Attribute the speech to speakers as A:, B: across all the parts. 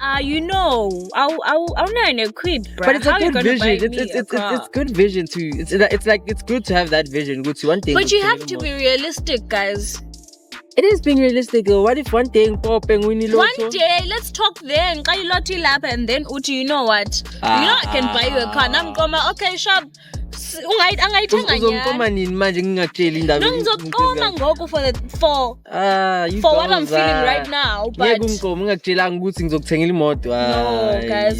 A: I'm not quid, bro.
B: But it's a good vision. It's good vision too. It's good to have that vision. Good to one thing.
A: But you have to be realistic, guys.
B: It is being realistic though. What if one day popping we need
A: one day, let's talk then. And then you know what? I can buy you a car. I'm okay, shop.
B: Uzongikoma nini manje ngingakutsheli indaba
A: ngizokoma ngoku for what I'm feeling right now, but
B: ngeke ungakutshelanga ukuthi ngizokuthengela imoto.
A: No guys,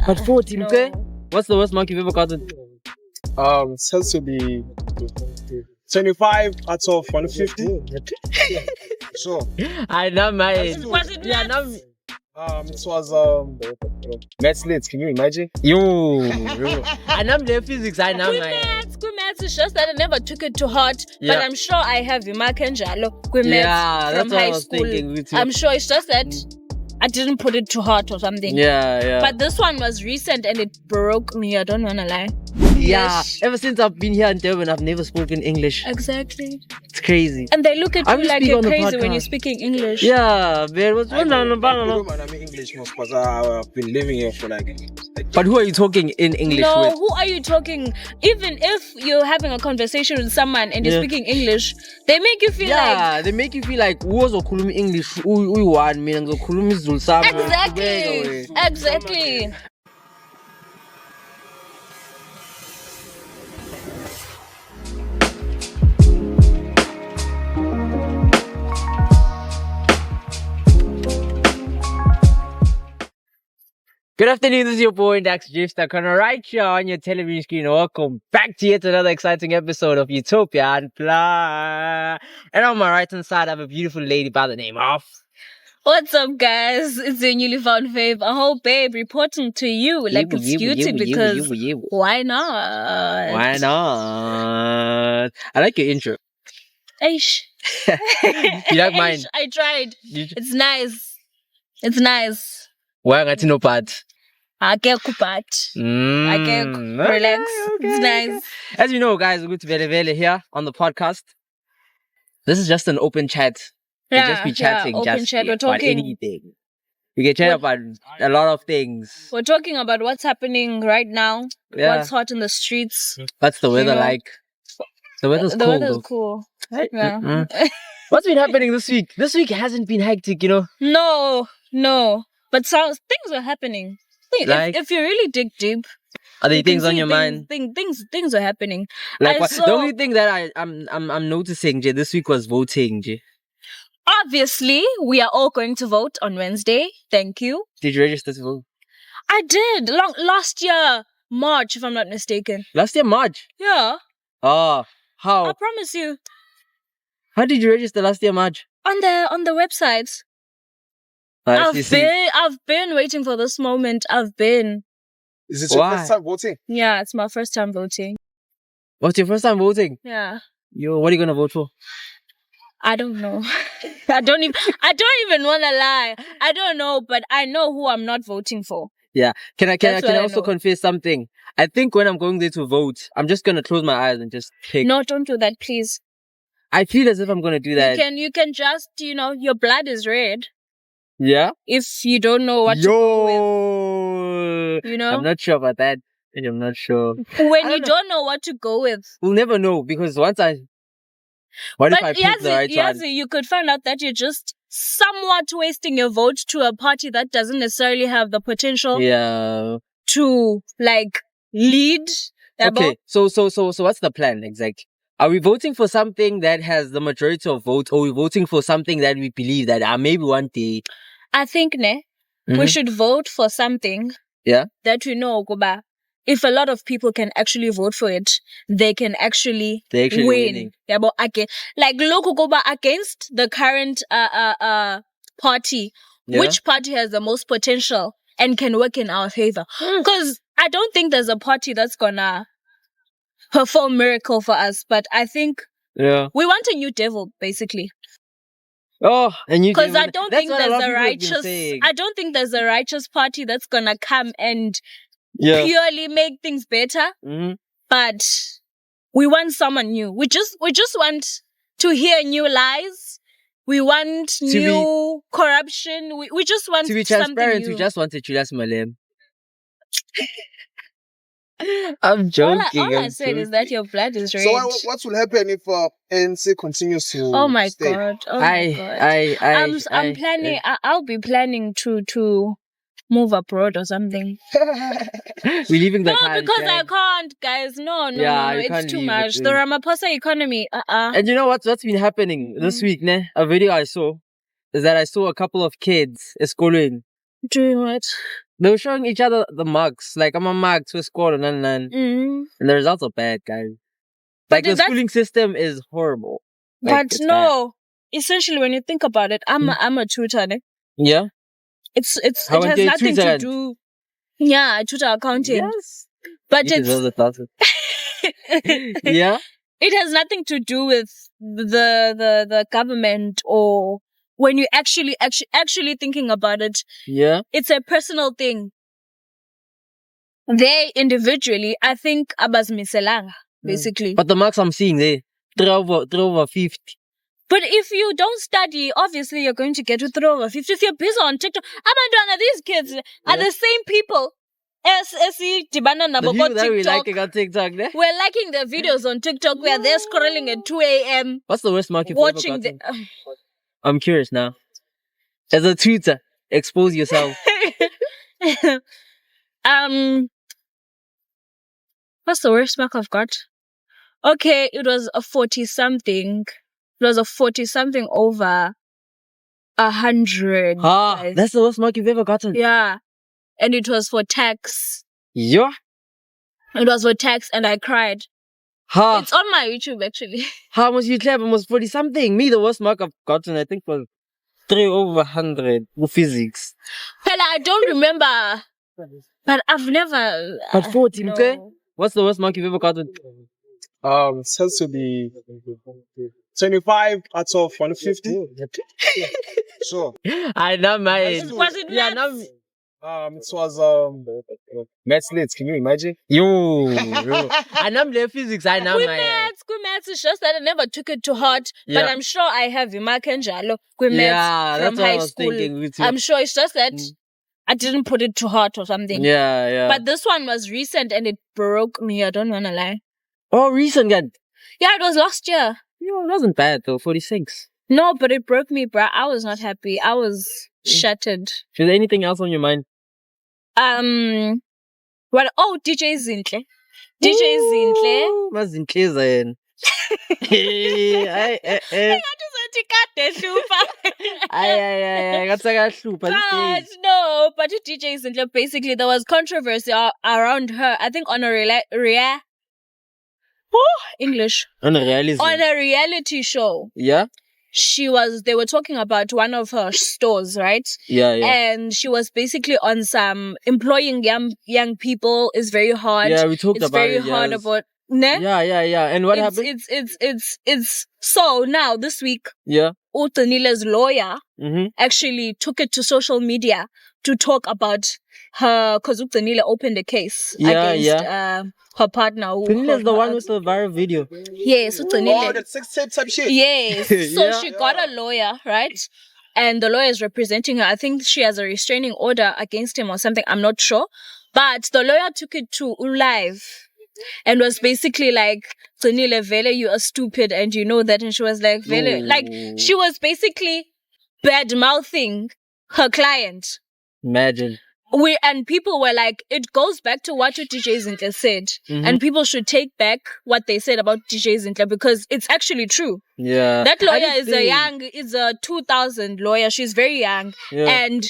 B: but 40 okay? What's the worst mark you've ever gotten?
C: It has to be 25 out of 150. Sure.
B: I know my
A: was it
C: it was maths lit. Can you imagine?
B: Yo. I know the physics. I know my
A: maths. It's just that I never took it to heart.
B: Yeah.
A: But I'm sure I have Mark and Jalo
B: maths
A: from high school. I'm sure it's just that I didn't put it to heart or something.
B: Yeah.
A: But this one was recent and it broke me. I don't wanna lie.
B: Yeah. Ever since I've been here in Durban, I've never spoken English.
A: Exactly.
B: It's crazy.
A: And they look at you like you're crazy when you're speaking English.
B: Yeah, man. What's going on?
C: I'm English because I've been living here for like.
B: But who are you talking in English with?
A: Who are you talking? Even if you're having a conversation with someone and you're speaking English, they make you feel like.
B: Yeah, they make you feel like who was okhuluma English? We want me and okhuluma isiZulu sami.
A: Exactly.
B: Good afternoon, this is your boy Dax Gifster, right here on your television screen. Welcome back to yet another exciting episode of Utopia Unplugged. And on my right hand side, I have a beautiful lady by the name of...
A: What's up, guys? It's your newly found fave, a whole babe, reporting to you like it's cutie because why not?
B: Why not? I like your intro.
A: Aish.
B: You like mine?
A: I tried. It's nice. It's nice.
B: Why not no part?
A: I can't relax.
B: Okay.
A: It's nice.
B: As you know, guys, we're going to Vele here on the podcast. This is just an open chat. We'll just be chatting.
A: Open chat. We're talking
B: about anything. We can chat about a lot of things.
A: We're talking about what's happening right now.
B: Yeah.
A: What's hot in the streets.
B: What's the weather like? The weather's cool.
A: The weather's cool. Yeah.
B: What's been happening this week? This week hasn't been hectic, you know?
A: No. But things are happening. If you really dig deep,
B: are there things on your mind?
A: Things are happening.
B: Like what? The only thing that I'm noticing, Jay, this week was voting, Jay.
A: Obviously, we are all going to vote on Wednesday. Thank you.
B: Did you register to vote?
A: I did. Last year, March, if I'm not mistaken.
B: Last year, March?
A: Yeah.
B: Oh, how?
A: I promise you.
B: How did you register last year, March?
A: On the websites. I've been waiting for this moment.
C: Is it your first time voting?
A: Yeah, it's my first time voting.
B: What's your first time voting?
A: Yeah.
B: Yo, what are you gonna vote for?
A: I don't know. I don't even wanna lie. I don't know, but I know who I'm not voting for.
B: Yeah. Can I also confess something? I think when I'm going there to vote, I'm just gonna close my eyes and just pick.
A: No, don't do that, please.
B: I feel as if I'm gonna do that.
A: You can just, your blood is red.
B: Yeah?
A: If you don't know what to go with.
B: I'm not sure about that. I'm not sure.
A: When you don't know what to go with.
B: We'll never know because if I pick the right one?
A: You could find out that you're just somewhat wasting your vote to a party that doesn't necessarily have the potential to lead.
B: Okay, so what's the plan exactly? Are we voting for something that has the majority of votes, or are we voting for something that we believe that maybe one day?
A: I think we should vote for something that we know, Goba. If a lot of people can actually vote for it, they can actually win.
B: Winning.
A: Yeah, but look, Goba, against the current party, which party has the most potential and can work in our favor? Because I don't think there's a party that's gonna perform miracle for us, but I think we want a new devil, basically.
B: Oh, and you
A: because I don't think there's a righteous party that's gonna come and purely make things better.
B: Mm-hmm.
A: But we want someone new. We just want to hear new lies, We want
B: be-
A: new corruption. We just want
B: To be
A: something
B: transparent,
A: new.
B: we just wanted Julius Malem. I'm
A: all
B: joking.
A: I said is that your blood is red.
C: So what will happen if ANC continues to
A: Oh my
C: stay?
A: god! Oh my god! I'm planning. I'll be planning to move abroad or something.
B: We're leaving the
A: No,
B: country.
A: because I can't, guys. No,
B: Yeah, you
A: it's
B: can't
A: too
B: leave
A: much.
B: it,
A: The Ramaphosa economy.
B: And you know what's been happening this week, ne? A video I saw is that I saw a couple of kids schooling.
A: Doing what?
B: They were showing each other the mugs. Like, I'm a mug to a score and
A: Mm.
B: the results are bad, guys.
A: But
B: Like, the schooling system is horrible. Like,
A: But
B: it's
A: no, essentially, when you think about it, I'm a tutor. Ne?
B: bad. Yeah?
A: It
B: How
A: has
B: are you
A: nothing to
B: tutor?
A: do. Yeah, I tutor accounting,
B: Yes.
A: but
B: You deserve the thousand. Yeah?
A: it has nothing to do with the government or when you actually thinking about it.
B: Yeah?
A: It's a personal thing. They individually, I think, abazimiselanga, basically.
B: But the marks I'm seeing there, 3 over 50.
A: But if you don't study, obviously you're going to get to 3 over 50. If you're busy on TikTok, abantwana, these kids are the same people as dibana
B: The
A: nabo
B: people
A: ko
B: that we
A: TikTok.
B: liking on TikTok, ne?
A: We're liking the videos on TikTok where they're scrolling at 2 a.m.
B: What's the worst mark you've
A: watching
B: ever
A: the.
B: gotten? I'm curious now. As a tutor, expose yourself.
A: What's the worst mark I've got? Okay, it was a 40-something. It was a 40-something over 100.
B: Ah,
A: guys.
B: that's the worst mark you've ever gotten.
A: Yeah. And it was for tax.
B: Yeah.
A: It was for tax and I cried.
B: Ha.
A: It's on my YouTube actually.
B: How much you clever? Almost 40 something. Me, the worst mark I've gotten, I think, was 3 over 100 for physics.
A: Well, I don't remember. But I've never.
B: But 40,
A: no.
B: okay? What's the worst mark you've ever gotten?
C: It has to be 25 out of 150. Sure.
B: I know my.
A: Was it
B: Yeah,
A: maths?
B: no.
C: It was maths lit. Can you imagine?
B: Yo. I know my physics. I know
A: Good
B: my.
A: maths. It's just that I never took it to heart.
B: Yeah.
A: But I'm sure I have Imakenjalo. Good
B: Yeah,
A: maths
B: that's
A: from
B: what I
A: high
B: was
A: school.
B: thinking. with you.
A: I'm sure it's just that I didn't put it to heart or something.
B: Yeah, yeah.
A: But this one was recent and it broke me. I don't wanna lie.
B: Oh, recent, God.
A: Yeah, it was last year.
B: It wasn't bad though. 46.
A: No, but it broke me, bruh. I was not happy. I was shattered.
B: Is there anything else on your mind?
A: Well, DJ Zinhle. DJ Zinhle.
B: Mazinhle zen.
A: But no, but DJ Zinhle, basically there was controversy around her. I think on a English.
B: On a realism.
A: On a reality show.
B: Yeah?
A: They were talking about one of her stores, right?
B: Yeah, yeah.
A: And she was basically on some employing young people is very hard.
B: Yeah, we talked
A: it's
B: about
A: very
B: it.
A: hard
B: yes.
A: about ne?
B: Yeah. And what happened?
A: It's so now this week
B: Yeah.
A: Utanile's lawyer
B: Mm-hmm.
A: actually took it to social media to talk about her because Utanile opened a case against her partner.
B: Penila's the one with the viral video.
A: Yes,
C: Oh,
A: Utanile.
C: that sex tape type shit.
A: Yes. So
B: Yeah.
A: she got a lawyer, right? And the lawyer is representing her. I think she has a restraining order against him or something. I'm not sure. But the lawyer took it to Live and was basically like, Sonile Vele, you are stupid and you know that. And she was like, Vele, like, she was basically bad mouthing her client.
B: Imagine.
A: And people were like, it goes back to what your DJ Zinhle said.
B: Mhm.
A: And people should take back what they said about DJ Zinhle because it's actually true.
B: Yeah.
A: That
B: I
A: lawyer
B: didn't
A: is
B: think-
A: a 2000 lawyer. She's very young.
B: Yeah.
A: And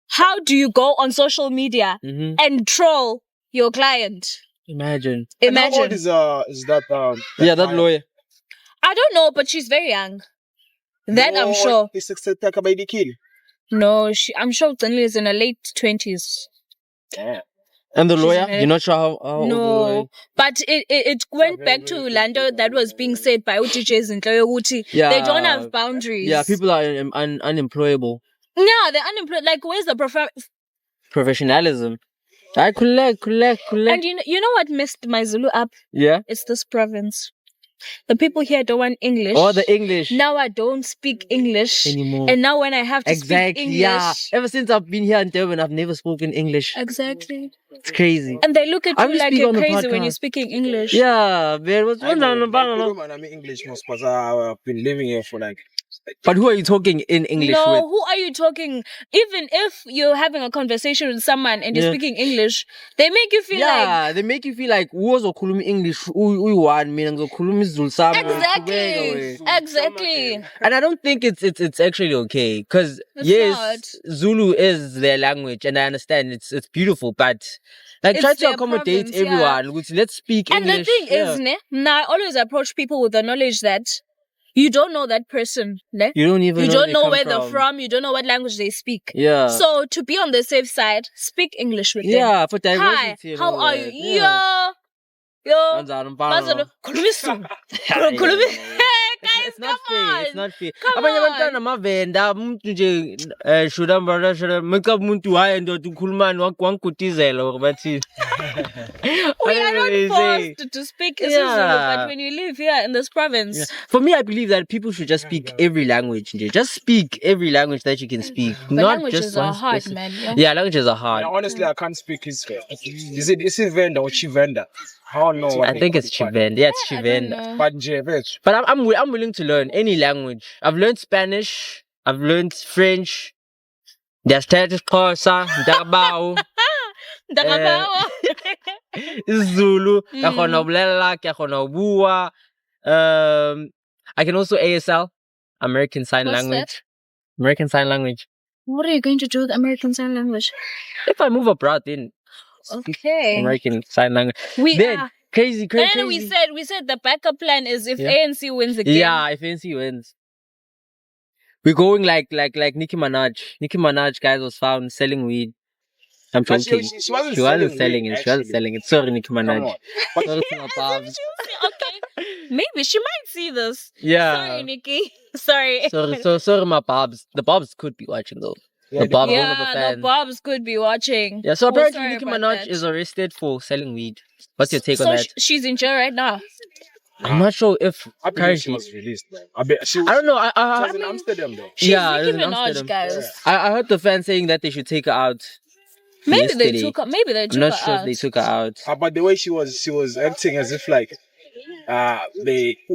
A: how do you go on social media
B: Mm-hmm.
A: and troll your client?
B: Imagine.
C: And how old
A: Imagine.
C: is that?
B: Yeah, that
C: client?
B: lawyer.
A: I don't know, but she's very young. That I'm sure.
C: He's sex tape taka by the kid.
A: No, I'm sure Tsanli is in her late 20s.
B: And the
A: She's
B: lawyer?
A: married.
B: You're not sure how old the lawyer
A: No,
B: is?
A: but it went back to Lando that was being said by UDJs in Uti.
B: Yeah.
A: They don't have boundaries.
B: Yeah, people are unemployable.
A: Yeah, they're unemployed. Like, where's the
B: Professionalism. I collect.
A: And you know what messed my Zulu up?
B: Yeah?
A: It's this province. The people here don't want English.
B: Or the English
A: Now I don't speak English
B: anymore.
A: and now when I have to speak English,
B: yeah. Ever since I've been here in Durban, I've never spoken English.
A: exactly.
B: It's crazy.
A: And they look at
B: I
A: you
B: will
A: like
B: speak
A: you're
B: on the
A: crazy when you're
B: podcast.
A: speaking English.
B: Yeah, man. What's
C: I know,
B: on?
C: I'm English most because I've been living here for like.
B: But who are you talking in English
A: No,
B: with?
A: who are you talking? Even if you're having a conversation with someone and you're
B: Yeah.
A: speaking English, they make you feel like
B: Yeah, they make you feel like uzokhuluma English uyi-one mina ngizokhuluma isiZulu sami.
A: exactly, exactly.
B: And I don't think it's actually okay because
A: It's
B: yes, Zulu is their language and I understand it's beautiful, but like
A: It's
B: try to
A: their
B: accommodate
A: province, yeah.
B: everyone. Ukuthi, let's speak
A: And
B: English.
A: the thing is, ne, now I always approach people with the knowledge that you don't know that person, ne?
B: you don't even
A: You
B: know
A: don't
B: they
A: know
B: come
A: where they're from. You don't know what language they speak.
B: Yeah.
A: So to be on the safe side, speak English with them.
B: Yeah, for
A: Hi,
B: diversity. and
A: how
B: all
A: are
B: that.
A: you?
B: Yeah.
A: Yo,
B: Kanjani,
A: Bazolo,
B: mfana?
A: khuluma isiZulu.
B: Yeah,
A: Khuluma-
B: yeah, yeah.
A: Guys,
B: It's not
A: come
B: fair.
A: on.
B: It's not fair.
A: Come
B: Abanye
A: on.
B: abantwana amavenda umuntu nje shuda mbara shuda meka umuntu hayi ndoda ukhulumani wangigudizela or bathini.
A: We are not forced to speak isiZulu,
B: Yeah.
A: but when you live here in this province,
B: Yeah. For me, I believe that people should just speak every language. Just speak every language that you can speak.
A: but
B: not
A: languages
B: just
A: are
B: one
A: hard,
B: specific-
A: man. Yeah.
B: Yeah, languages are hard.
C: Yeah, honestly, I can't speak his. Is it vendor or Chivenda? I don't know.
B: I think it's Chivenda. Yeah, it's
A: I don't
B: Chivenda.
A: know.
C: But Jevet.
B: But I'm willing to learn any language. I've learned Spanish. I've learned French. There's Xhosa, Ndabao,
A: Ndakabawa.
B: Zulu.
A: Mm.
B: Kakhona ukulela, kakhona ukubua. I can also ASL, American Sign
A: What's
B: Language. American Sign Language.
A: What are you going to do with American Sign Language?
B: If I move abroad, then
A: Okay.
B: American Sign Language.
A: We
B: Then
A: are.
B: crazy.
A: And then we said the backup plan is if
B: Yeah.
A: ANC wins again.
B: Yeah, if NC wins. We're going like Nicki Minaj. Nicki Minaj, guys, was found selling weed. I'm
C: But
B: joking.
C: she wasn't
B: She wasn't
C: selling
B: selling
C: weed,
B: it. She wasn't
C: actually.
B: selling it. Sorry, Nicki
C: Come
B: Minaj.
C: on. But
B: Sorry to my
A: As
B: pals.
A: if she- okay. Maybe she might see this. Sorry,
B: Yeah.
A: Nikki. Sorry.
B: Sorry, my Bobs. The Bobs could be watching though.
C: yeah,
B: The Bobs, one of the
A: Yeah, the
B: fans.
A: Bobs could be watching.
B: Yeah, so
A: Oh,
B: apparently
A: sorry
B: Nicki
A: about
B: Minaj
A: that.
B: is arrested for selling weed. What's your take
A: So
B: on that?
A: she's in jail right now.
B: I'm not sure if
C: I believe she
B: currently.
C: was released. Man. I bet she was.
B: I don't know.
C: She was
B: I
C: in Amsterdam though.
A: She's
B: Yeah, it
A: Nicki
B: was in
A: Minaj,
B: Amsterdam.
A: guys.
B: I heard the fans saying that they should take her out.
A: Maybe
B: yesterday.
A: they took her. Maybe they took
B: I'm not
A: her
B: sure
A: out.
B: if they took her out.
C: But the way she was acting as if like,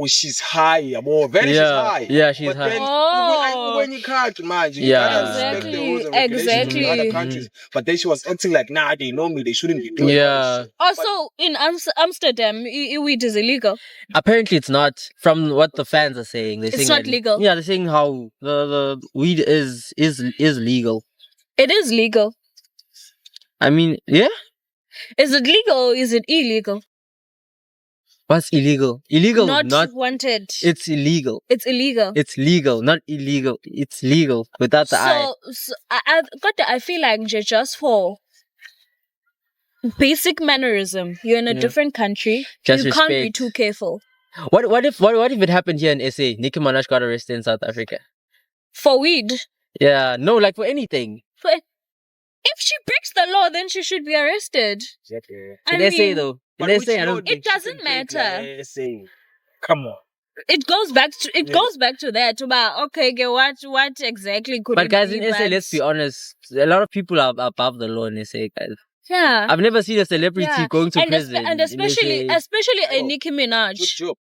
C: she's high, more very she's
B: Yeah,
C: high.
B: yeah, she's
C: but
B: high.
C: Then,
A: Oh.
C: when you can't imagine,
B: Yeah.
C: you gotta respect the rules and regulations in
A: Exactly.
C: other countries. But then she was acting like, nah, they know me, they shouldn't be doing
B: Yeah.
C: this.
A: Also, in Amsterdam, weed is illegal.
B: Apparently, it's not. From what the fans are saying, they're
A: It's
B: saying
A: not
B: that-
A: legal.
B: Yeah, they're saying how the weed is legal.
A: It is legal.
B: I mean, yeah.
A: Is it legal or is it illegal?
B: What's illegal? Illegal,
A: Not,
B: not.
A: wanted.
B: It's illegal.
A: It's illegal.
B: It's legal, not illegal. It's legal without the I.
A: So I feel like just for basic mannerism, you're in a
B: Yeah.
A: different country.
B: Just
A: you can't be
B: respect.
A: too careful.
B: What if it happened here in SA? Nicki Minaj got arrested in South Africa.
A: For weed,
B: Yeah, no, like for anything.
A: if she breaks the law, then she should be arrested.
C: Exactly.
A: I
B: In
A: mean,
B: SA though.
C: But
B: In
C: which
B: SA, I
C: law
B: don't
C: did
A: It
C: she
A: doesn't
C: break,
A: matter.
C: like, saying, come on.
A: it goes back to
C: Yeah.
A: goes back to that. About okay, okay, what exactly could
B: But
A: it
B: guys,
A: be?
B: in SA,
A: But-
B: let's be honest. A lot of people are above the law in SA, guys.
A: Yeah.
B: I've never seen a celebrity
A: Yeah.
B: going to
A: and,
B: prison.
A: and
B: in
A: especially
B: SA.
A: a
C: Oh.
A: Nicki Minaj.
C: Chup,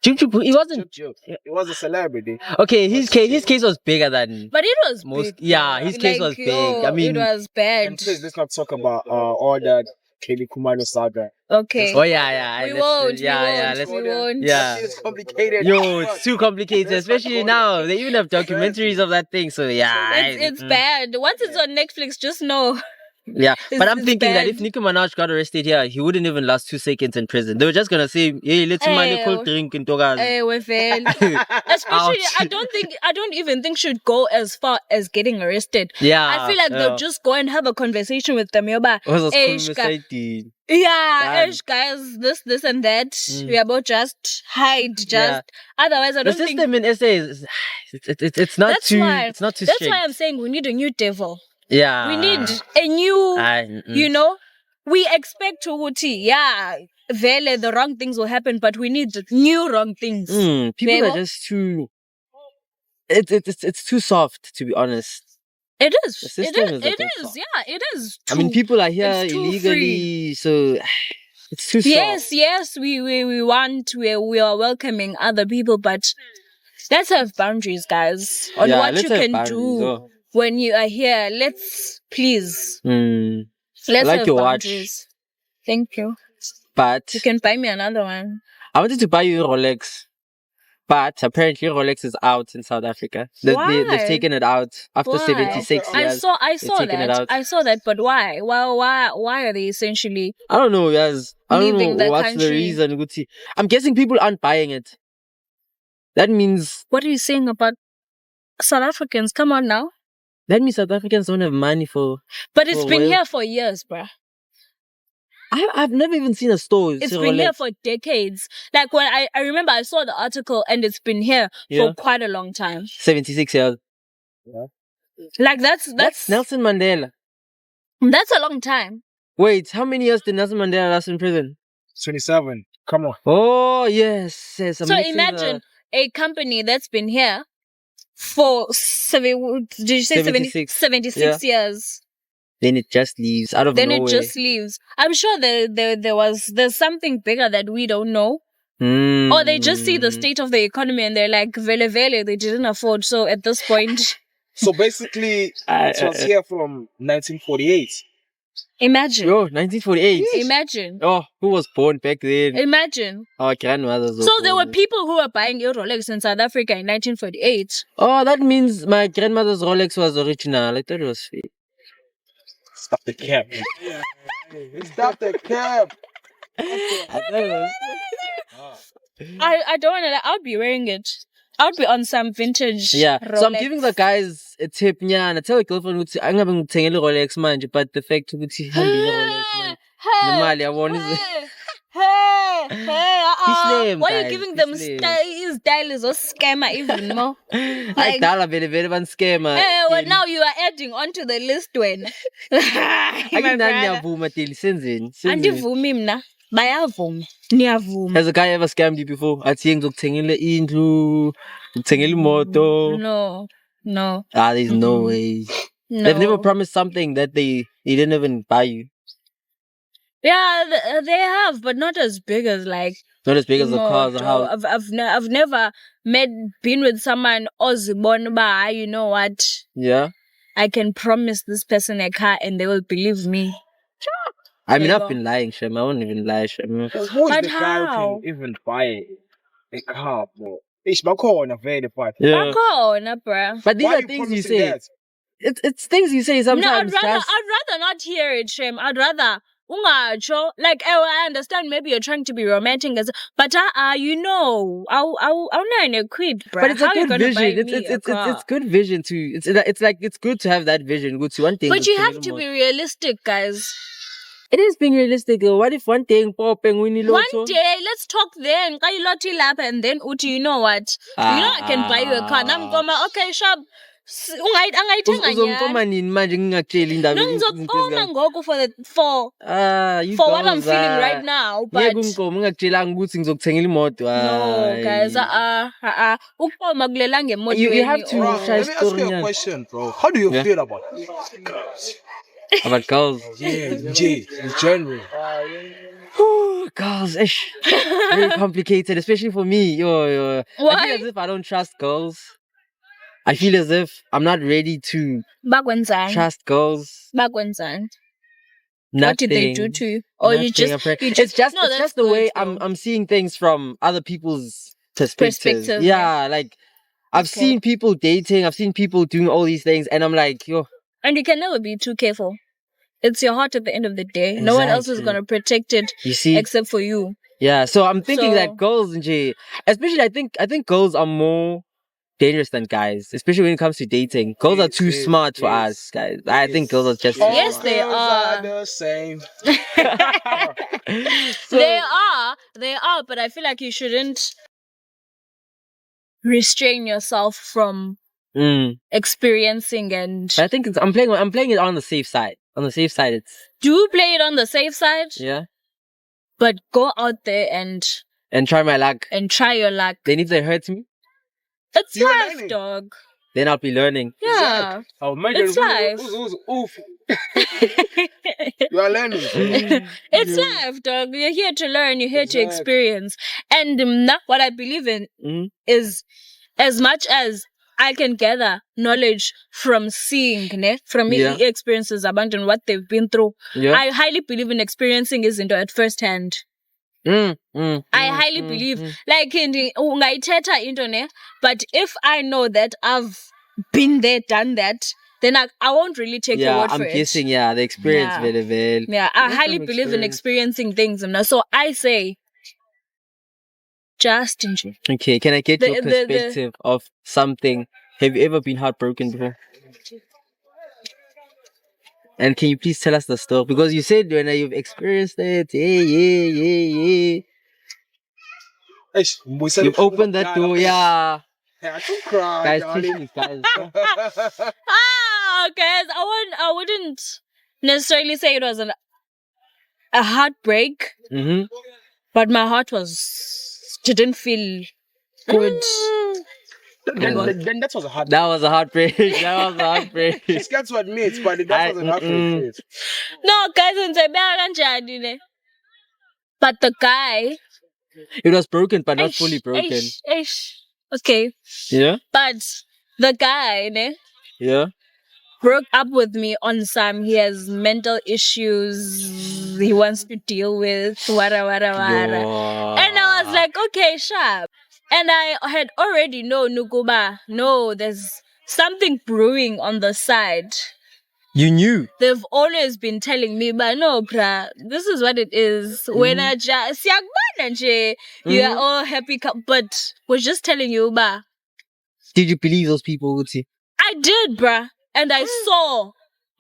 B: Chup Chup, he wasn't.
C: chup. It was a celebrity.
B: Okay, his case was bigger than
A: But it was
B: most.
A: big.
B: Yeah, his case was big. I mean,
A: it was bad.
C: And please, let's not talk about all that Kelly Kumano saga.
A: Okay.
B: oh yeah.
A: we
B: let's-
A: won't.
B: Yeah,
A: we
B: yeah.
A: won't.
B: Let's,
A: we won't.
B: Yeah.
C: That shit is complicated.
B: Yo, it's too complicated,
C: Let's not
B: especially
C: go
B: now.
C: there.
B: They even have documentaries of that thing. So yeah,
A: It's bad. Once it's on Netflix, just know.
B: Yeah, but I'm
A: it's
B: thinking that if
A: bad.
B: Nicki Minaj got arrested here, he wouldn't even last 2 seconds in prison. They were just gonna say, "Hey, let's money
A: Hey,
B: cold drink in Togas."
A: We fail. Especially,
B: Ouch.
A: I don't even think she'd go as far as getting arrested.
B: Yeah,
A: I feel like they'll just go and have a conversation with them. Yoba. Yeah,
B: Done.
A: ish, guys, this and that.
B: Mm.
A: We are about just hide, just.
B: Yeah.
A: Otherwise, I
B: The
A: don't think.
B: system in SA is it's not
A: That's
B: too
A: why-
B: it's not too
A: That's
B: strict.
A: why I'm saying we need a new devil.
B: Yeah,
A: We need a new,
B: I-
A: you know, we expect ukuthi, yeah, vele the wrong things will happen, but we need new wrong things.
B: People are
A: Yebo?
B: just too. It's too soft, to be honest.
A: It is.
B: The
A: It
B: system
A: is.
B: is a
A: It
B: bit
A: is.
B: soft.
A: Yeah, it is.
B: I mean,
A: too-
B: people are here
A: it's too
B: illegally, so it's too soft.
A: Yes, we want, we are welcoming other people, but let's have boundaries, guys, on
B: Yeah,
A: what
B: let's
A: you
B: have
A: can
B: boundaries,
A: do
B: oh.
A: when you are here. Let's, please, let's
B: like
A: have
B: your watch.
A: boundaries. Thank you.
B: But
A: You can buy me another one.
B: I wanted to buy you a Rolex, but apparently Rolex is out in South Africa. They've
A: Why?
B: taken it out after
A: Why?
B: 76
C: Okay.
B: years.
A: I saw
B: taking it
A: that.
B: out.
A: I saw that, but why? Why are they essentially?
B: I don't know, guys. I don't
A: Leaving
B: know
A: the
B: what's the
A: country.
B: reason. Gucci. I'm guessing people aren't buying it. That means
A: What are you saying about South Africans? Come on now.
B: South Africans don't have money for.
A: But it's
B: For
A: been
B: oil.
A: here for years, bruh.
B: I've never even seen a store.
A: It's
B: say
A: been here
B: Rolex.
A: for decades. Like when I remember I saw the article and it's been here
B: Yeah.
A: for quite a long time.
B: 76 years.
A: Like that's
B: Nelson Mandela.
A: that's a long time.
B: Wait, how many years did Nelson Mandela last in prison?
C: 27. Come on.
B: Oh yes. I'm
A: So
B: mixing
A: imagine a company that's been here for did you say
B: 76.
A: 76 years.
B: Then it just leaves out of
A: Then
B: nowhere.
A: it just leaves. I'm sure there's something bigger that we don't know. Or they just see the state of the economy and they're like, vele vele, they didn't afford. So at this point,
C: So basically, it was here from 1948.
A: imagine.
B: Yo, 1948.
A: Imagine.
B: Oh, who was born back then?
A: Imagine.
B: Our grandmothers.
A: So there were people who were buying your Rolex in South Africa in 1948.
B: Oh, that means my grandmother's Rolex was original. I thought it was fake.
C: Stop the cap. Stop the cap.
B: I thought it was.
A: I don't want to. I'll be wearing it. I'll be on some vintage.
B: Yeah. So I'm
A: Rolex.
B: giving the guys a tip. Yeah, and I tell the girlfriend ukuthi angabe ngithengele Rolex manje, but the fact ukuthi hambile Rolex manje. Nemali yabona ize. Slim,
A: Why are you
B: guys,
A: giving
B: be
A: them
B: slim.
A: style is a scammer even more? Like-
B: Ayidala vele vele baniscema.
A: Well, now you are adding onto the list when.
B: Akunani niyavuma Teli, senzeni.
A: Andivumi mna. Bayavuma. Niyavuma.
B: Has a guy ever scammed you before? Athi ngizokuthengela indlu, ngikuthengela imoto.
A: No.
B: There's no way.
A: No.
B: They've never promised something that they didn't even buy you.
A: Yeah, they have, but not as big as like.
B: Not as big as the cars or
A: Moto.
B: house.
A: I've never been with someone ozibona ba, you know what?
B: Yeah.
A: I can promise this person a car and they will believe me.
B: I mean,
A: There you
B: I've
A: go.
B: been lying, Shem. I won't even lie, Shem.
C: Who is
A: But
C: the guy who
A: how?
C: can even buy a car, bro? Ish, bakhona vele but
B: Yeah.
A: Bakhona, bruh.
B: But these
C: why
B: are
C: you
B: things you
C: promising
B: say.
C: that?
B: It's things you say
A: No, I'd
B: sometimes.
A: rather
B: just,
A: not hear it, Shem. I'd rather ungacho. Like, I understand maybe you're trying to be romantic, but you know, I'll not quit, bruh.
B: but it's
A: How
B: a
A: you
B: good
A: gonna buy
B: vision.
A: me a car?
B: It's good vision too. It's like it's good to have that vision. Good to one thing.
A: But you have to be realistic, guys.
B: It is being realistic. What if one thing popping winnie
A: One
B: lotto?
A: day, let's talk then. Ka iloti lapha and then uthi, you know what? You know I can buy you a car. Namkoma, okay, shop. Angayithenga
B: Uzongikoma
A: nyani.
B: nini manje ngingakutsheli indaba
A: No, ngizokoma ngoku for
B: you
A: what I'm
B: girls,
A: feeling right now.
B: ngeke
A: But
B: ungikoma ungakutshelanga ukuthi ngizokuthengela imoto.
A: no, guys, ukoma kulela ngemotweni.
B: You have to-
C: Bro,
B: try
C: let me ask you
B: story,
C: a
B: yeah.
C: question, bro. How do you
B: Yeah.
C: feel about
B: About girls.
C: in general?
B: Girls, ish. Very complicated, especially for me. Yo. I
A: Why?
B: feel as if I don't trust girls. I feel as if I'm not ready to
A: Bakwenzani?
B: trust girls.
A: Bakwenzani?
B: Nothing.
A: What did they do to you? Or you
B: Nothing,
A: just
B: I'm
A: you
B: it's just
A: no,
B: it's
A: that's
B: just the
A: good,
B: way
A: though.
B: I'm seeing things from other people's perspective.
A: Perspective,
B: Yeah, like I've
A: Okay.
B: seen people dating, I've seen people doing all these things, and I'm like, yo,
A: And you can never be too careful. It's your heart at the end of the day. No one else is
B: Exactly.
A: gonna protect it
B: you see,
A: except for you.
B: yeah. So I'm thinking
A: So-
B: that girls and especially I think girls are more dangerous than guys, especially when it comes to dating. Girls are too
C: Yes,
B: smart for
C: yes,
B: us, guys. I think girls are just
C: All
A: Yes, they
C: girls
A: are.
C: the same.
B: So-
A: They are, but I feel like you shouldn't restrain yourself from
B: Mm.
A: experiencing and
B: But I think I'm playing it on the safe side. On the safe side, it's
A: Do play it on the safe side,
B: yeah.
A: but go out there and
B: And try my luck.
A: try your luck.
B: Then if they hurt me,
A: It's
C: You're
A: life,
C: learning.
A: dog.
B: then I'll be learning.
A: Yeah.
C: Oh, man,
A: It's life.
C: Oof. You are learning.
A: It's life, dog. You're here to learn. You're here to
C: Exactly.
A: experience. And what I believe in
B: Mhm.
A: is, as much as I can gather knowledge from seeing, from
B: Yeah.
A: experiences about and what they've been through,
B: Yeah.
A: I highly believe in experiencing izinto at first hand. I highly believe, like in the ungayithetha into ne, but if I know that I've been there, done that, then I won't really take your
B: Yeah,
A: word
B: I'm
A: for
B: guessing. Yeah, the experience
A: Yeah.
B: very well.
A: it. Yeah, I
B: That's
A: highly
B: some
A: believe in
B: experience.
A: experiencing things, so I say, just enjoy.
B: Okay, can I get
A: The-
B: your
A: the- the-
B: perspective of something? Have you ever been heartbroken before? And can you please tell us the story? Because you said when you've experienced it, yeah.
C: Eish, mbuyisela
B: You've opened that
C: ubudala.
B: door, yeah.
C: Yeah, don't cry,
B: Guys,
C: darling.
B: please, guys.
A: Guys, I wouldn't necessarily say it was a heartbreak,
B: Mm-hmm.
A: but my heart didn't feel good.
C: Then that was a hard.
B: That was a heartbreak. That was a heartbreak.
C: She's scared to admit, but that was a hard.
A: No, guys, but the guy,
B: It was broken, but not fully broken.
A: Okay,
B: Yeah?
A: but the guy
B: Yeah?
A: broke up with me on some. He has mental issues he wants to deal with. Wara. And I was like, okay, sharp. And I had already known, Nukuba, no, there's something brewing on the side.
B: You knew.
A: They've always been telling me, but no, bruh, this is what it is. When I just, you are all happy, but we're just telling you, bah.
B: Did you believe those people, Uti?
A: I did, bruh. And I saw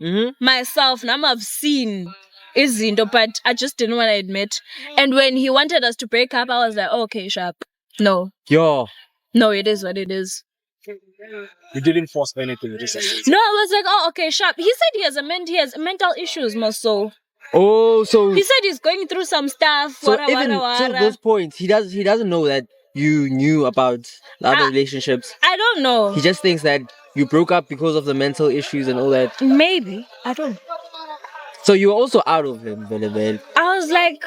B: Mm-hmm.
A: myself, and I've seen izinto, but I just didn't want to admit. And when he wanted us to break up, I was like, okay, sharp. No, it is what it is.
C: You didn't force anything. You just accepted.
A: No, I was like, oh, okay, sharp. He said he has mental issues, most so.
B: Oh, so
A: He said he's going through some stuff.
B: so
A: Wara,
B: even
A: wara,
B: till
A: wara.
B: those points, he doesn't know that you knew about the other
A: Ah.
B: relationships.
A: I don't know.
B: He just thinks that you broke up because of the mental issues and all that.
A: Maybe. I don't know.
B: So you were also out of him, Velebel.
A: I was like,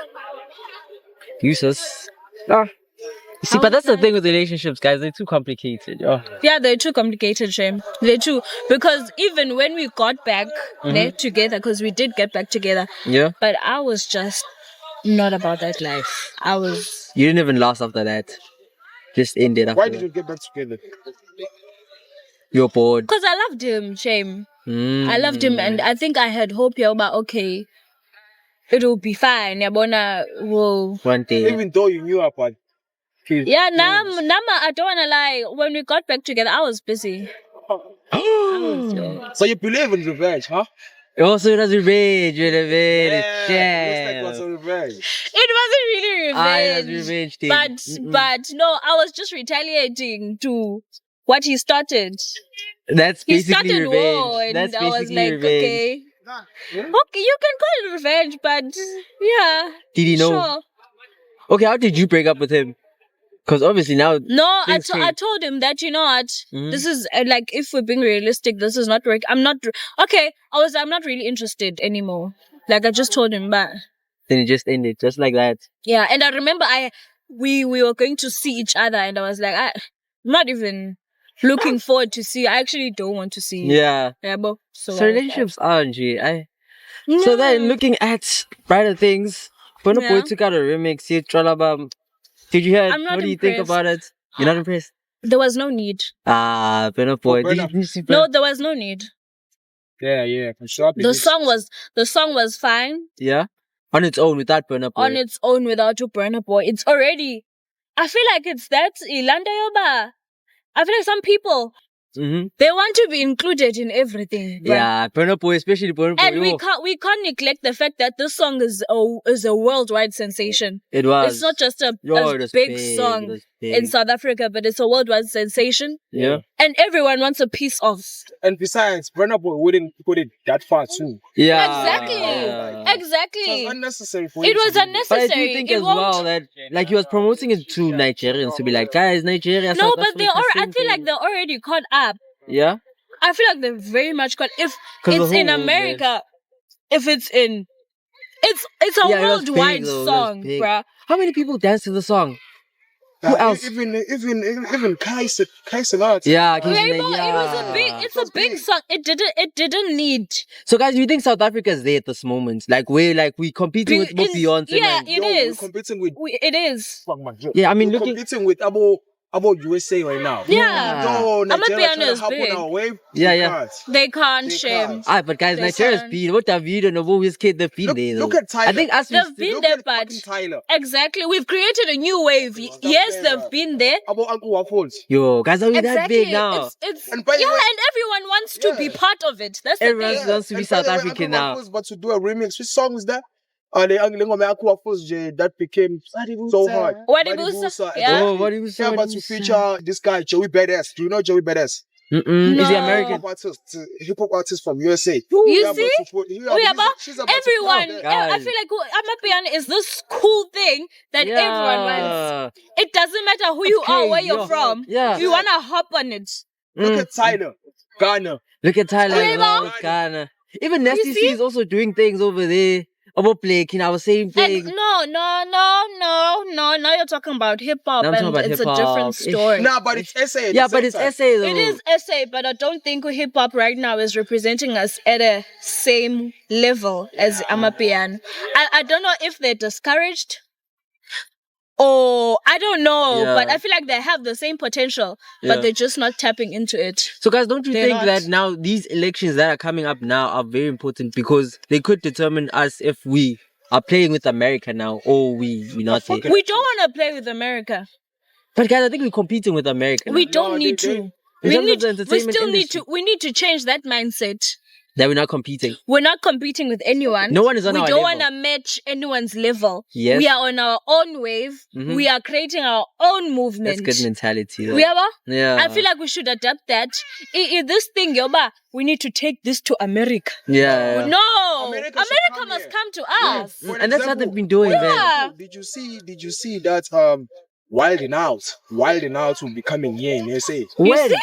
B: Useless. You see, but that's the thing with relationships, guys. They're too complicated. Oh.
A: yeah, they're too complicated, Shame. They're too. Because even when we got back together, because we did get back together,
B: Yeah.
A: but I was just not about that life. I was.
B: You didn't even last after that. Just ended after
C: Why
B: that.
C: did you get back together?
B: You're bored.
A: Because I loved him, Shame.
B: Mm.
A: I loved him, and I think I had hope here about, okay, it'll be fine. Yabona will.
B: One day.
C: Even though you knew about.
A: Yeah, Nama, I don't wanna lie. When we got back together, I was busy.
C: So you believe in revenge, huh?
B: Also, it was revenge.
C: Looks like it was a revenge.
A: It wasn't really
B: It was
A: revenge.
B: revenge thing.
A: But no, I was just retaliating to what he started.
B: That's
A: He
B: basically
A: started
B: revenge.
A: war, and
B: That's
A: I was
B: basically
A: like,
B: revenge.
A: okay, you can call it revenge, but yeah,
B: Did he know?
A: sure.
B: Okay, how did you break up with him? Because obviously now.
A: No, I
B: Things change.
A: told him that, you know what,
B: Mhm.
A: this is like, if we're being realistic, this is not work. I'm not really interested anymore. Like, I just told him, but
B: Then it just ended, just like that.
A: yeah. And I remember we were going to see each other, and I was like, I'm not even looking forward to see. I actually don't want to see.
B: Yeah.
A: Yeah, but so
B: So relationships aren't you? So then,
A: No.
B: looking at brighter things, Burna Boy
A: Yeah.
B: took out a remix here, Trolabam. Did you hear it?
A: I'm not
B: What do you think
A: impressed.
B: about it? You're not impressed?
A: There was no need.
B: Burna Boy.
C: Burna.
B: Did you see
A: No, there was no need.
C: Yeah, for sure.
A: The song was fine
B: Yeah? On its own, without Burna Boy.
A: on its own without a Burna Boy. It's already. I feel like it's that Ilanda Yoba. I feel like some people
B: Mm-hmm.
A: They want to be included in everything. bruh.
B: Yeah, Burna Boy, especially Burna Boy.
A: And
B: yo,
A: we can't neglect the fact that this song is a worldwide sensation.
B: it was.
A: It's not just a
B: It was
A: big
B: It
A: song
B: was
A: in
B: big.
A: South Africa, but it's a worldwide sensation.
B: Yeah.
A: And everyone wants a piece of.
C: And besides, Burna Boy wouldn't put it that far too.
B: Yeah.
A: Exactly.
B: Yeah.
A: Exactly.
C: It was unnecessary for
A: It
C: him to
A: was
C: do that.
B: But I
A: unnecessary.
B: do think
A: It
B: as
A: won't-
B: well that like he was promoting it to Nigerians to be like, guys, Nigeria.
A: No,
B: South
A: but they
B: Africa,
A: I
B: same
A: feel like
B: thing.
A: they're already caught up.
B: Yeah.
A: I feel like they're very much caught. If
B: 'Cause the
A: it's in
B: whole world,
A: America, if it's in, it's a
B: Yeah, it was big,
A: worldwide
B: though. It was
A: song,
B: big.
A: bruh.
B: How many people dance to the song? Who else?
C: Even Kaiser Arts.
B: Yeah,
A: Rainbow,
B: yeah.
A: it was a big, it's a big song. It didn't need.
B: So guys, do you think South Africa is there at this moment? Like we competing with both Beyonce
A: Yeah,
B: and
A: it
C: We're
A: is.
C: competing with
A: It is.
C: fuck my job.
B: Yeah, I mean
C: We're
B: looking
C: competing with about USA right now.
A: Yeah.
C: No,
A: I'ma be
C: Nigeria trying to
A: honest,
C: hop on
A: big.
C: our wave.
B: Yeah,
C: They
B: yeah.
C: can't.
A: They can't
C: They
A: shame.
C: can't.
B: but guys,
A: They
B: Nigeria's
A: can't.
B: been what David and Novo kid they've been there.
C: Look
B: though.
C: at Tyler.
B: I think us
A: They've been
C: Look
A: there,
C: at
A: but
C: fucking Tyler.
A: exactly, we've created a new wave. Yes, they've been there.
C: About Uncle Waffles.
B: yo, guys, are we that
A: Exactly.
B: big now?
A: It's
C: And by the way-
A: and everyone wants to be
C: Yeah.
A: part of it. That's the
B: Everyone
A: thing.
B: wants to be
C: And
B: South
C: by the way,
B: African
C: Uncle
B: now.
C: Waffles, but to do a remix, which song is that? The Uncle Waffles that became so hard.
A: Wadi
C: Wadi
A: Busa,
C: Busa,
A: yeah.
B: Oh, what do you say?
C: Yeah, but to feature this guy Joey Badass. Do you know Joey Badass?
B: Is he
A: No.
B: American?
C: Hip hop artist from USA.
A: You see?
C: Yeah,
A: yeah, but
C: she's about to
A: everyone,
C: put out
B: Guys.
A: I feel like Amapiano is this cool thing that everyone wants. It doesn't matter who you are,
B: Okay,
A: where you're
B: yo.
A: from.
B: Yeah.
A: You wanna hop on it.
C: Look at Tyler, Ghana.
B: Look at Thailand,
A: Rainbow.
B: oh, Ghana. Even Nasty
A: see?
B: C is also doing things over there. About Blake, our same
A: And
B: thing.
A: no. Now you're talking about hip hop,
B: Now I'm talking
A: and
B: about
A: it's a
B: hip-hop.
A: different story.
C: Nah, but it's essay. at
B: Yeah,
C: the
B: but
C: same
B: it's
C: time.
B: essay though.
A: It is essay, but I don't think hip hop right now is representing us at a same level as Amapiano. I don't know if they're discouraged. Or I don't know,
B: Yeah.
A: but I feel like they have the same potential,
B: Yeah.
A: but they're just not tapping into it.
B: So guys, don't you
A: They're
B: think
A: not.
B: that now these elections that are coming up now are very important because they could determine us if we are playing with America now or we not there.
A: We don't want to play with America.
B: But guys, I think we're competing with America.
A: We
B: now.
A: don't
C: No,
A: need
C: they-
A: to.
B: In
A: We
B: terms of
A: need.
B: the
A: We
B: entertainment
A: still need
B: industry.
A: to. We need to change that mindset.
B: That we're not competing.
A: We're not competing with anyone.
B: No one is on
A: we
B: our
A: don't
B: level.
A: want to match anyone's level.
B: Yes.
A: We are on our own wave.
B: Mhm.
A: We are creating our own movement.
B: That's good mentality. Though.
A: We are.
B: Yeah.
A: I feel like we should adapt that. This thing, Yoba, we need to take this to America.
B: Yeah.
A: No,
C: America
A: America,
C: should come
A: must
C: here.
A: come to us.
C: For
B: And that's what
C: example-
B: they've been doing, man.
A: Yeah.
C: Did you see that Wilding Out will be coming here in SA?
B: When?
A: see?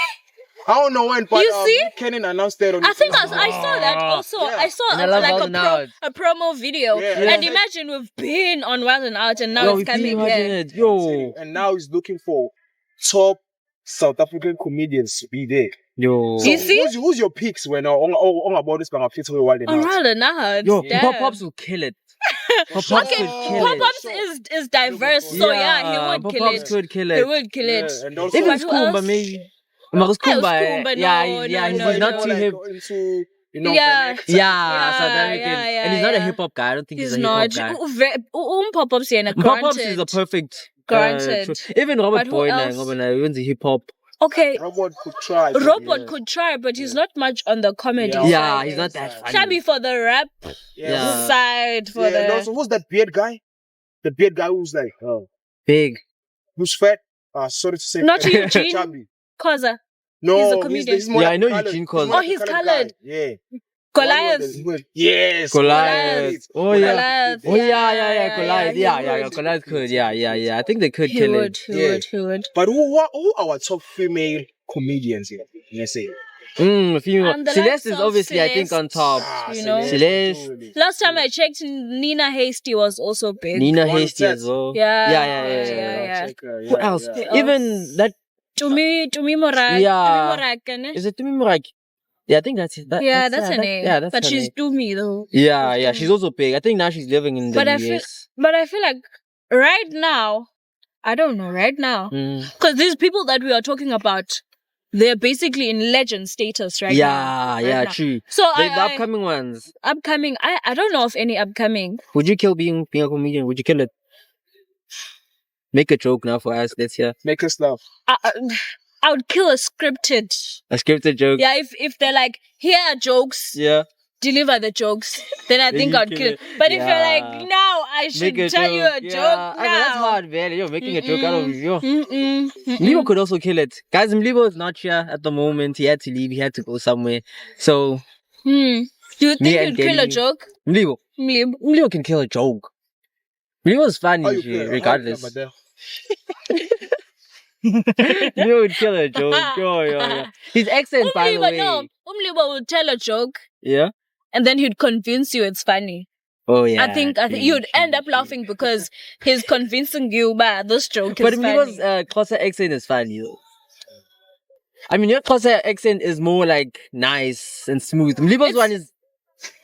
C: I don't know when, but
A: You see?
C: Kenan announced that on
A: I
C: his
A: think
C: Facebook.
A: I saw that also.
C: Yeah.
A: I saw
B: And I love
A: like
B: Wild 'N Out.
A: a promo video.
C: Yeah.
A: And
C: Yeah.
A: imagine we've been on Wild 'N Out and now
B: Yo,
A: it's
B: we
A: coming
B: feel
A: here.
B: it. Yo.
C: And now he's looking for top South African comedians to be there.
B: Yo.
A: You see?
C: Who's your picks when on about this bang fit Wilding
A: On
C: Out?
A: Wild 'N Out.
B: Yo,
A: damn.
B: Pop Pops will kill it. Pop Pops
A: Okay,
B: would kill
A: Pop
B: it.
A: Pops is diverse, so yeah, he would
B: Pop
A: kill
B: Pops
A: it.
B: could kill
A: He
B: it.
A: would kill it.
C: Yeah, and also
B: Even
A: But who
B: Skumba,
A: else?
B: maybe. Marcus
A: Yeah,
B: Kumba,
A: Skumba,
B: yeah,
A: no,
B: he's
A: no,
B: not
A: no.
B: too hip.
C: Into, you know,
A: Yeah.
C: Benek.
B: Yeah, South
A: Yeah,
B: African.
A: yeah,
B: And he's not a
A: yeah.
B: hip hop guy. I don't think he's
A: He's
B: a hip hop
A: not.
B: guy.
A: Pop Pops here,
B: Pop Pops is a perfect.
A: Granted.
B: Even Robert
A: But who
B: Boy,
A: else?
B: even the hip hop.
A: Okay,
C: Robot could try.
A: Robot could try, but he's not much on the comedy
C: Yeah.
A: side.
B: Yeah, he's not that funny.
A: Shabby for the rap
B: Yeah.
A: side, for
C: Yeah, and
A: the...
C: also, who's that beard guy? The beard guy who's like,
B: Big.
C: who's fat? Sorry to say,
A: Not
C: fat.
A: Eugene.
C: Chubby.
A: Koza.
C: No,
A: He's a comedian.
C: more
B: Yeah,
C: like
B: I know
C: colored.
B: Eugene Koza.
C: more
A: Oh,
C: like
A: he's
C: a
A: colored.
C: guy. Yeah.
A: Goliath.
C: Yes.
B: Goliath. Oh, yeah.
A: Goliath.
B: Oh, yeah, Goliath.
A: he
B: Yeah,
A: would.
B: Goliath could. Yeah. I think they could
A: He
B: kill
A: would,
B: it.
A: he would.
C: But who are our top female comedians here? Let's say.
B: Female.
A: And the
B: Celeste
A: likes
B: is
A: of
B: obviously, I think, on top.
A: You know?
B: Celeste.
A: Last time I checked, Nina Hasty was also big.
B: Nina
C: One
B: Hasty
C: set.
B: as well.
A: Yeah.
B: Yeah.
A: Yeah.
B: Who else?
A: Who
B: Even that.
A: Tumi Morak.
B: Yeah.
A: Tumi Morak, ne?
B: Is it Tumi Morak? Yeah, I think that's it.
A: Yeah, that's her name.
B: Yeah, that's
A: but
B: her
A: she's
B: name.
A: Tumi though.
B: Yeah. She's also big. I think now she's living in the
A: But I
B: US.
A: feel like right now, I don't know, right now.
B: Mm.
A: Because these people that we are talking about, they're basically in legend status right now.
B: Yeah,
A: Right now.
B: true.
A: So
B: The upcoming ones.
A: upcoming, I don't know of any upcoming.
B: Would you kill being a comedian? Would you kill it? Make a joke now for us. Let's hear.
C: Make us laugh.
A: I would kill a scripted.
B: A scripted joke.
A: Yeah, if they're like, here are jokes,
B: Yeah.
A: deliver the jokes, then I
B: Then
A: think
B: you
A: I'd
B: kill
A: kill
B: it.
A: it. But if
B: Yeah.
A: you're like, now I should
B: Make a
A: tell you a
B: Yeah.
A: joke
B: I mean, that's
A: now.
B: hard, man. You're making a joke out of you.
A: Mm-mm, mm-mm.
B: Mlibo could also kill it. Guys, Mlibo is not here at the moment. He had to leave. He had to go somewhere. So,
A: Do you think
B: Me
A: you'd
B: and
A: kill a
B: Kelly-
A: joke?
B: Mlibo.
A: Mlib.
B: Mlibo can kill a joke. Mlibo is
C: How
B: funny,
C: you feel?
B: regardless.
C: How you feel
B: Mlibo would kill a joke. Yo. His accent, by the way.
A: No. Umlibo will tell a joke
B: Yeah?
A: and then he'd convince you it's funny.
B: Oh, yeah.
A: I think you'd end up laughing because he's convincing you, but this joke
B: But
A: is
B: Mlibo's
A: funny.
B: Xhosa accent is funny, though. I mean, your Xhosa accent is more like nice and smooth. Mlibo's one is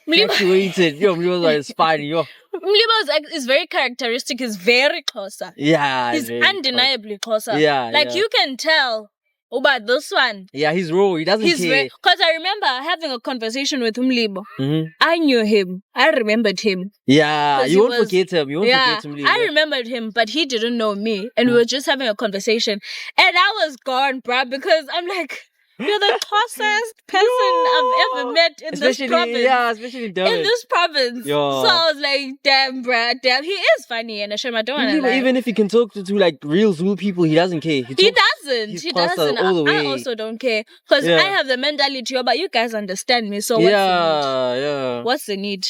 B: fluctuated. Yo, Mlibo's one is funny. Yo.
A: Mlibo's is very characteristic. He's very closer.
B: Yeah.
A: He's
B: very
A: undeniably closer.
B: Yeah,
A: Like
B: yeah.
A: you can tell about this one.
B: Yeah, he's raw. He doesn't
A: He's
B: care.
A: very, because I remember having a conversation with Umlibo.
B: Mhm.
A: I knew him. I remembered him.
B: Yeah,
A: 'Cause
B: you
A: he
B: won't
A: was-
B: forget him. You won't
A: Yeah,
B: forget him.
A: I remembered him, but he didn't know me. And we were just having a conversation. And I was gone, bruh, because I'm like, you're the closest person I've ever met in this province.
B: Especially in Durban.
A: In this province.
B: Yo.
A: So I was like, damn, bruh, damn. He is funny, and Hashem, I don't want to lie.
B: Even if he can talk to like real Zulu people, he doesn't care.
A: He
B: talks-
A: doesn't.
B: he's
A: He
B: closer
A: doesn't.
B: all the
A: I
B: way.
A: also don't care. Because
B: Yeah.
A: I have the mentality, but you guys understand me. So what's the need?
B: Yeah.
A: What's the need?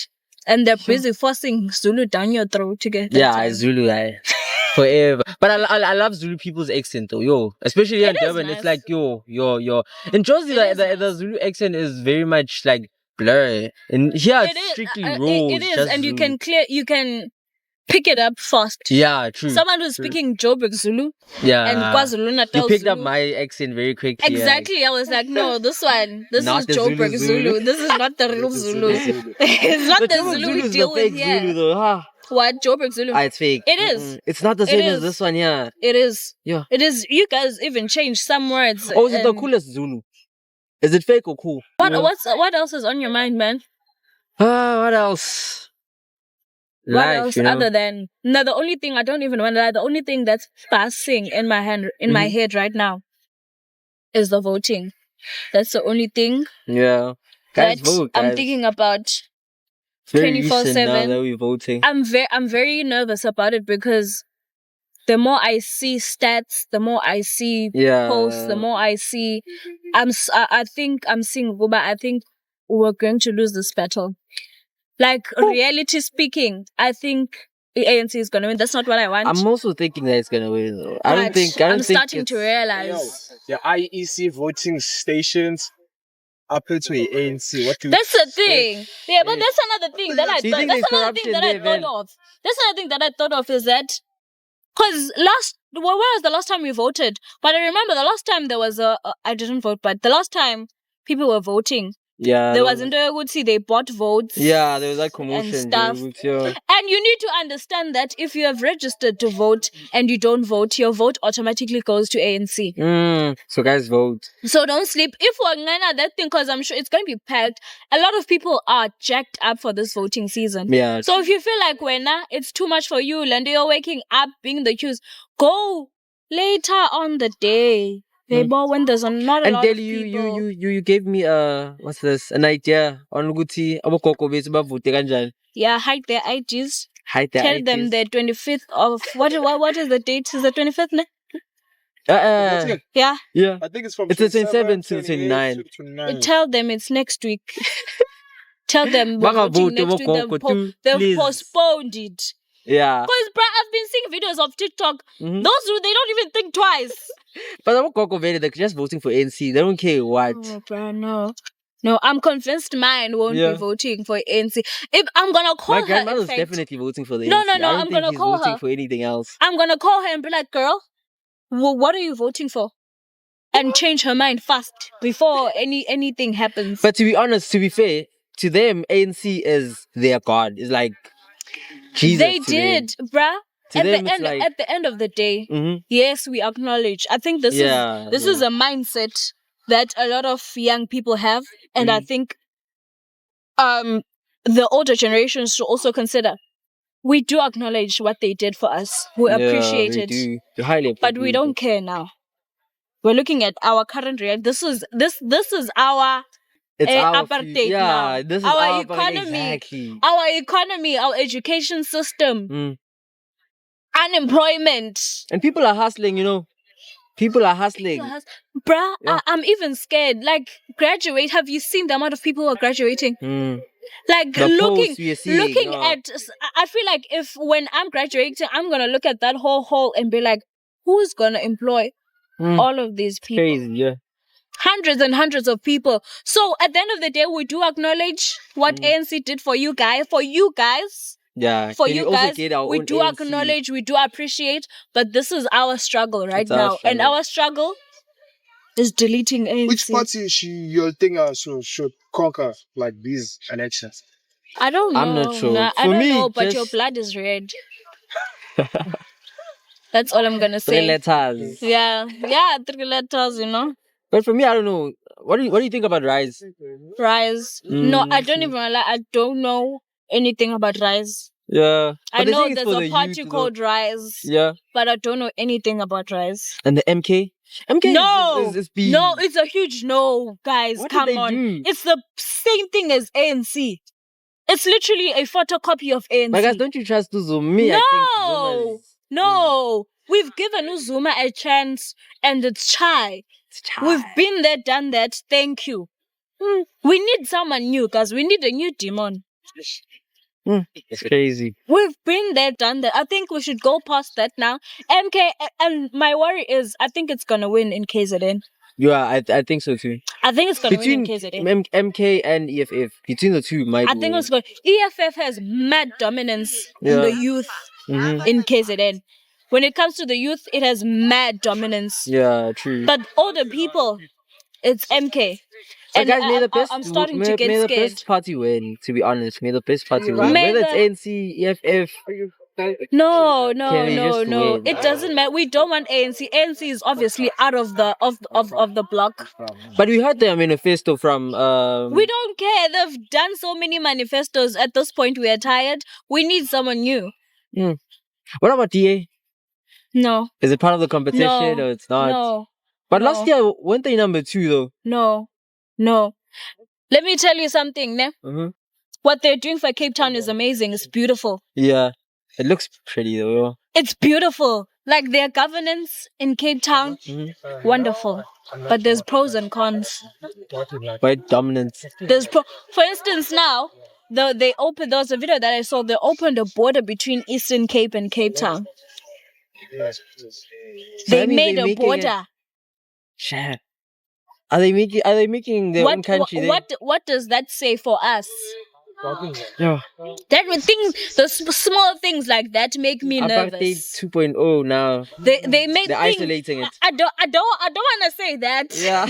A: And they're busy forcing Zulu down your throat to get that
B: Yeah,
A: time.
B: it's Zulu, forever. But I love Zulu people's accent though, yo. Especially here in
A: It is
B: Durban,
A: nice.
B: it's like yo. In Jozi,
A: It is
B: the Zulu accent is very much like blurry, and here
A: It
B: it's
A: is,
B: strictly
A: it-
B: raw.
A: it
B: it's
A: is,
B: just
A: and you
B: Zulu.
A: can pick it up fast.
B: Yeah, true.
A: Someone who's
B: true.
A: speaking Joburg Zulu
B: Yeah,
A: and KwaZulu Natal
B: you picked up
A: Zulu.
B: my accent very quickly.
A: Exactly, I was like, no, this
B: Not
A: is
B: the
A: Joburg
B: Zulu.
A: Zulu. This is not the real Zulu. It's not
B: The
A: the
B: Joburg
A: Zulu
B: Zulu
A: we
B: is the
A: deal with
B: fake
A: here.
B: Zulu though, huh?
A: What Joburg Zulu?
B: It's fake.
A: It is.
B: Mm-mm. It's not the same as
A: is.
B: this one, yeah.
A: It is.
B: Yeah.
A: It is. You guys even changed some words.
B: Oh, is it the
A: and-
B: coolest Zulu? Is it fake or cool?
A: What
B: Yeah.
A: what else is on your mind, man?
B: What else?
A: What
B: Life,
A: else
B: you know?
A: other than no? The only thing I don't even want to lie. The only thing that's passing in my hand my head right now is the voting. That's the only thing
B: Yeah. Guys,
A: that
B: vote, guys.
A: I'm thinking about.
B: It's very recent
A: 24/7.
B: now that we're voting.
A: I'm very nervous about it because the more I see stats, the more I see
B: Yeah.
A: posts, the more I see. I think I'm seeing Vuba. I think we're going to lose this battle. Like reality speaking, I think the ANC is gonna win. That's not what I want.
B: I'm also thinking that it's gonna win though. I don't
A: but
B: think
A: I'm
B: think
A: starting to
B: it's-
A: realize.
C: The IEC voting stations appeal to the ANC. What do you
A: That's the thing. Yeah, but that's another thing that I
B: Do you
A: thought.
B: think
A: That's
B: there's
A: another thing
B: corruption
A: that I
B: there,
A: thought of. That's another thing that I thought of is that because when was the last time we voted? But I remember the last time there was I didn't vote, but the last time people were voting,
B: Yeah.
A: there was in the would see they bought votes.
B: Yeah, there was like commotion.
A: stuff.
B: Yeah.
A: And you need to understand that if you have registered to vote and you don't vote, your vote automatically goes to ANC.
B: So guys, vote.
A: So don't sleep. If we're gonna that thing, because I'm sure it's gonna be packed. A lot of people are jacked up for this voting season.
B: Yeah.
A: So if you feel like it's too much for you, and you're waking up being the queues, go later on the day. When there's not a
B: and
A: lot
B: Deli,
A: of people.
B: you gave me what's this, an idea on ukuthi abogogo bethu bavote kanjani.
A: Yeah, hide their IDs.
B: Hide their
A: Tell them
B: IDs.
A: the 25th of what is the date? Is the 25th? Ne? Yeah.
B: Yeah.
C: I think it's from
B: It's the
C: 27
B: 27 to the
C: 28
B: 29.
C: to 29.
A: Tell them it's next week. Tell them we're
B: Banga
A: voting
B: vote,
A: next week.
B: abogogo too,
A: They've
B: please.
A: postponed it.
B: Yeah.
A: Because, I've been seeing videos of TikTok.
B: Mhm.
A: Those who they don't even think twice.
B: But abogogo vele, they're just voting for ANC. They don't care what.
A: Oh, bruh, no. No, I'm convinced mine won't
B: Yeah.
A: be voting for ANC. If I'm gonna call
B: My
A: her, in
B: grandmother's
A: fact,
B: definitely voting for the
A: No,
B: ANC.
A: no,
B: I
A: no,
B: don't
A: I'm
B: think
A: gonna
B: he's
A: call
B: voting
A: her.
B: for anything else.
A: I'm gonna call her and be like, girl, what are you voting for? And change her mind fast before anything happens.
B: But to be honest, to be fair, to them, ANC is their god. It's like Jesus.
A: they
B: to
A: did, bruh.
B: To
A: At
B: them,
A: the
B: it's
A: end,
B: like-
A: at the end of the day,
B: them.
A: yes, we acknowledge. I think this
B: Yeah,
A: is
B: yeah.
A: is a mindset that a lot of young people have, and I think the older generations should also consider. We do acknowledge what they did for us. We appreciate
B: we
A: it,
B: do. We highly
A: but we
B: appreciate
A: don't
B: it.
A: care now. we're looking at our current reality. This is our
B: It's our
A: apartheid
B: future.
A: now.
B: Yeah, this is
A: Our
B: our
A: economy.
B: Exactly.
A: Our economy, our education system,
B: Mm.
A: unemployment.
B: And people are hustling, you know. People are hustling.
A: Bruh,
B: Yeah.
A: I'm even scared. Like, graduate. Have you seen the amount of people who are graduating?
B: Mm.
A: Like,
B: The
A: looking
B: posts we are seeing,
A: looking at. I feel like if when I'm graduating, I'm gonna look at that whole hall and be like, who's gonna employ all of these people?
B: Crazy, yeah.
A: Hundreds and hundreds of people. So at the end of the day, we do acknowledge what ANC did for you guys. For you guys.
B: Yeah.
A: For
B: Can
A: you
B: we also
A: guys,
B: get our
A: we
B: own
A: do
B: ANC?
A: acknowledge, we do appreciate, but this is our struggle right
B: It's our
A: now. And
B: struggle.
A: our struggle is deleting ANC.
C: Which party you think should conquer like these elections?
A: I don't know.
B: I'm not sure.
A: Nah, I
B: For
A: don't
B: me,
A: know, but your
B: just-
A: blood is red. That's all I'm gonna
B: 3
A: say.
B: letters.
A: Yeah, 3 letters, you know.
B: But for me, I don't know. What do you think about Rise?
A: Rise. No, I don't even lie. I don't know anything about Rise.
B: Yeah.
A: I
B: But the
A: know
B: thing is
A: there's
B: for
A: a
B: the
A: party
B: youth, though.
A: called Rise,
B: Yeah.
A: but I don't know anything about Rise.
B: And the MK? MK
A: No,
B: is big.
A: no, it's a huge no, guys.
B: What did
A: Come
B: they
A: on,
B: do?
A: it's the same thing as ANC. It's literally a photocopy of ANC.
B: My guys, don't you trust Zuma? Me, I think Zuma is...
A: No, we've given Uzuma a chance, and it's chai. We've been there, done that. Thank you. We need someone new, guys. We need a new demon.
B: It's crazy.
A: We've been there, done that. I think we should go past that now. MK, and my worry is, I think it's gonna win in KZN.
B: Yeah, I think so too.
A: I think it's gonna
B: Between
A: win in KZN.
B: MK and EFF, between the two, might
A: I think it's going. EFF has mad dominance in
B: Yeah.
A: the youth in KZN. When it comes to the youth, it has mad dominance.
B: Yeah, true.
A: But older people, it's MK.
B: So
A: And
B: guys, may the best,
A: I'm starting
B: may,
A: to get
B: may the
A: scared.
B: best party win. To be honest, may the best party win.
A: May
B: Whether it's
A: the-
B: ANC, EFF,
A: No,
B: Can we just win?
A: It doesn't matter. We don't want ANC. ANC is obviously out of the block.
B: but we heard their manifesto from.
A: We don't care. They've done so many manifestos. At this point, we are tired. We need someone new.
B: What about DA?
A: No,
B: Is it part of the competition
A: No.
B: or it's not?
A: no,
B: But
A: no.
B: last year, weren't they number 2 though?
A: no. Let me tell you something, ne?
B: Mm-hmm.
A: What they're doing for Cape Town is amazing. It's beautiful.
B: Yeah, it looks pretty though.
A: It's beautiful. Like their governance in Cape Town, wonderful. But there's pros and cons.
B: Quite dominant.
A: For instance, now there was a video that I saw. They opened a border between Eastern Cape and Cape Town. They
B: that means
A: made
B: they're
A: a
B: making
A: border.
B: Shit. Are they making their own country there?
A: What does that say for us?
B: Yeah.
A: That the small things like that make me
B: Apartheid
A: nervous.
B: 2.0 now.
A: They make
B: They're
A: things,
B: isolating it.
A: I don't want to say that.
B: Yeah.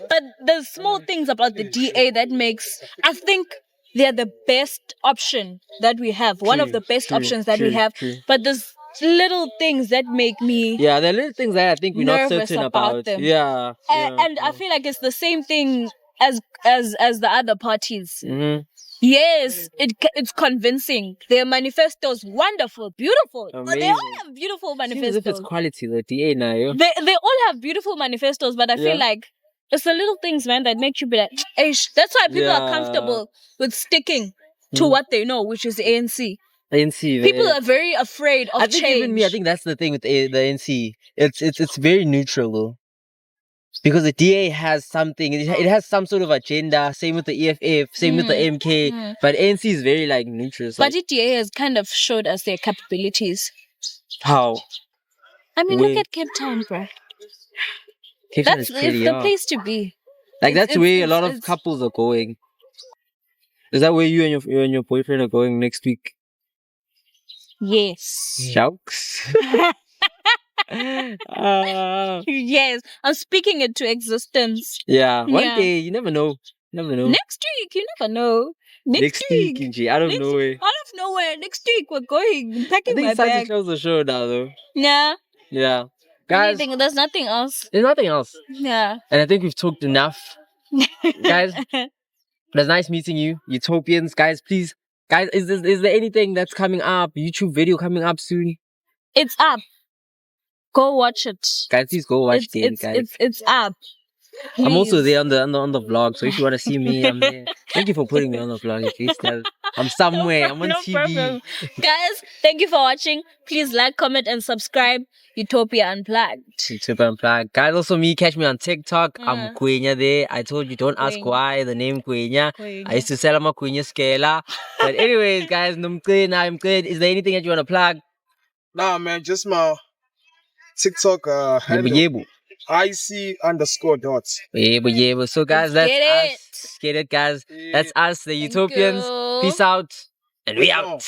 A: But the small things about the DA that makes, I think they're the best option that we have. One of the best options that we have.
B: True.
A: But there's little things that make me
B: Yeah, there are little things that I think we're not
A: nervous
B: certain
A: about them.
B: Yeah.
A: and I feel like it's the same thing as the other parties.
B: Mm-hmm.
A: Yes, it's convincing. Their manifestos wonderful, beautiful. They all
B: Amazing.
A: have beautiful
B: Seems as if
A: manifestos.
B: it's quality, the DA now, yo.
A: They all have beautiful manifestos, but I
B: Yeah.
A: feel like it's the little things, man, that make you be like, Eish. That's why people are
B: Yeah.
A: comfortable with sticking to what they know, which is ANC.
B: ANC.
A: People are very afraid of
B: I think
A: change.
B: even me, I think that's the thing with the ANC. It's very neutral though. Because the DA has something, it has some sort of agenda, same with the EFF, same with the MK, but ANC is very like neutral. It's
A: But
B: like,
A: DA has kind of showed us their capabilities.
B: how?
A: I mean,
B: Wait.
A: look at Cape Town, bruh.
B: Cape Town
A: That's
B: is pretty,
A: it's the
B: yeah.
A: place to be.
B: Like that's
A: it's-
B: where a lot of
A: it's-
B: couples are going. Is that where you and your boyfriend are going next week?
A: Yes.
B: Jokes.
A: Yes. I'm speaking it to existence.
B: Yeah, one
A: Yeah.
B: day you never know. Never know.
A: Next week, you never know. Next
B: week,
A: week.
B: Inji, out of
A: Next-
B: nowhere.
A: Out of nowhere. Next week, we're going. I'm
B: I
A: packing
B: think
A: my
B: Saji
A: bag.
B: chose the show now though.
A: Yeah.
B: Yeah. Guys,
A: There's nothing else.
B: there's nothing else.
A: Yeah.
B: And I think we've talked enough. Guys, it was nice meeting you. Utopians. Guys, please. Guys, is there anything that's coming up? YouTube video coming up soon?
A: It's up. Go watch it.
B: Guys, please go watch it, guys.
A: It's up.
B: I'm also
A: Please.
B: there on the vlog, so if you want to see me, I'm there. Thank you for putting me on the vlog. At least I'm somewhere. I'm on
A: No
B: TV.
A: problem. Guys, thank you for watching. Please like, comment, and subscribe. Utopia Unplugged.
B: Super Unplugged. Guys, also me, catch me on TikTok. I'm Quenya there. I told you, don't ask why the name Quenya. I used to sell my Quenya Scala. But anyways, guys, I'm good. Is there anything that you want to plug?
C: Nah, man, just my TikTok handle.
B: Yebo.
C: IC_dots.
B: Yebo. So guys, that's
A: Get
B: us. Get it, guys.
C: Yeah.
B: That's us, the Utopians.
A: you.
B: Peace out. And we out.